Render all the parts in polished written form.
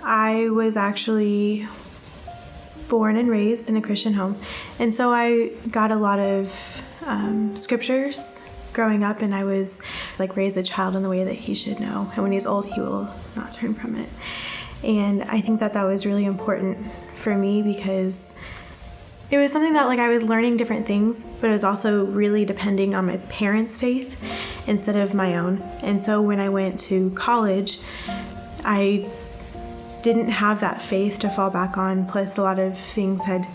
I was actually born and raised in a Christian home, and so I got a lot of scriptures growing up, and I was like raised a child in the way that he should know, and when he's old he will not turn from it. And I think that was really important for me because it was something that like I was learning different things, but it was also really depending on my parents' faith instead of my own. And so when I went to college, I didn't have that faith to fall back on, plus a lot of things had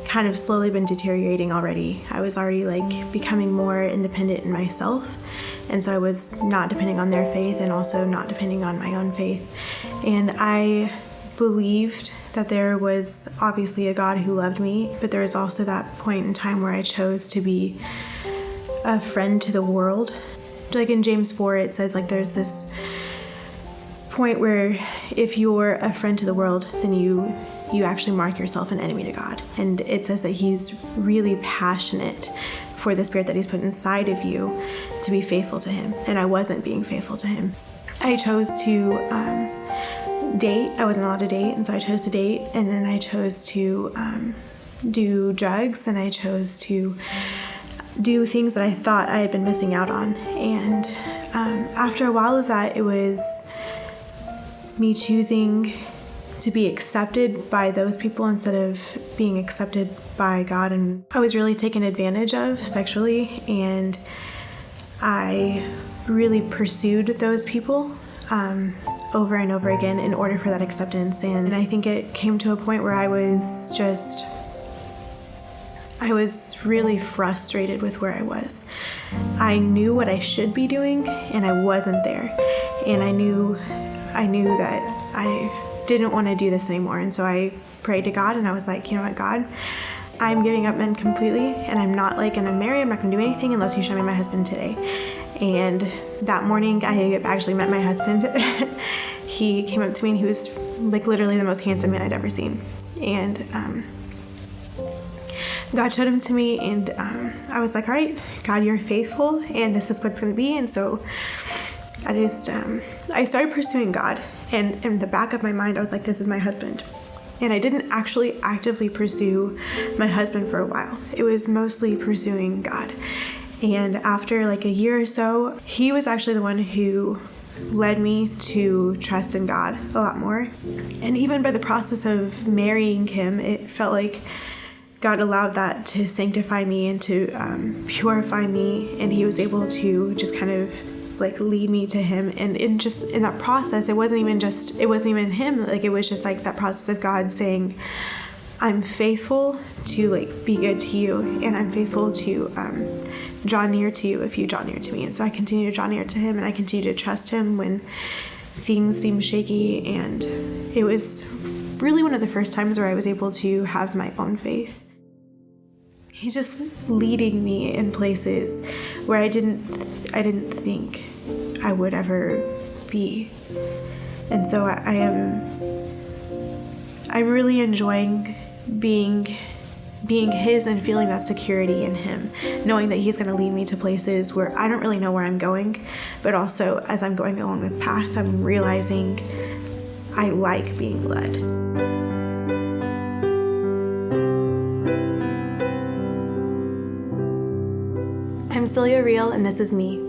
kind of slowly been deteriorating already. I was already like becoming more independent in myself, and so I was not depending on their faith and also not depending on my own faith. And I believed that there was obviously a God who loved me, but there was also that point in time where I chose to be a friend to the world. Like in James 4, it says like there's this point where if you're a friend to the world, then you actually mark yourself an enemy to God. And it says that he's really passionate for the spirit that he's put inside of you to be faithful to him. And I wasn't being faithful to him. I chose to date. I wasn't allowed to date, and so I chose to date, and then I chose to do drugs, and I chose to do things that I thought I had been missing out on. And after a while of that, it was me choosing to be accepted by those people instead of being accepted by God. And I was really taken advantage of sexually, and I really pursued those people over and over again in order for that acceptance. And I think it came to a point where I was really frustrated with where I was. I knew what I should be doing, and I wasn't there. And I knew that I didn't want to do this anymore. And so I prayed to God, and I was like, you know what, God, I'm giving up men completely, and I'm not like gonna marry. I'm not gonna do anything unless you show me my husband today. And that morning I actually met my husband. He came up to me, and he was like literally the most handsome man I'd ever seen. And God showed him to me, and I was like, all right, God, you're faithful, and this is what it's going to be. And so I started pursuing God, and in the back of my mind, I was like, this is my husband. And I didn't actually actively pursue my husband for a while. It was mostly pursuing God. And after like a year or so, he was actually the one who led me to trust in God a lot more. And even by the process of marrying him, it felt like God allowed that to sanctify me and to purify me. And he was able to just kind of like lead me to him. And in that process, it wasn't even him. Like, it was just like that process of God saying, I'm faithful to like be good to you, and I'm faithful to draw near to you if you draw near to me. And so I continue to draw near to him, and I continue to trust him when things seem shaky. And it was really one of the first times where I was able to have my own faith. He's just leading me in places where I didn't think I would ever be. And so I'm really enjoying being his and feeling that security in him, knowing that he's going to lead me to places where I don't really know where I'm going, but also as I'm going along this path, I'm realizing I like being led. I'm Sylia Real, and this is me.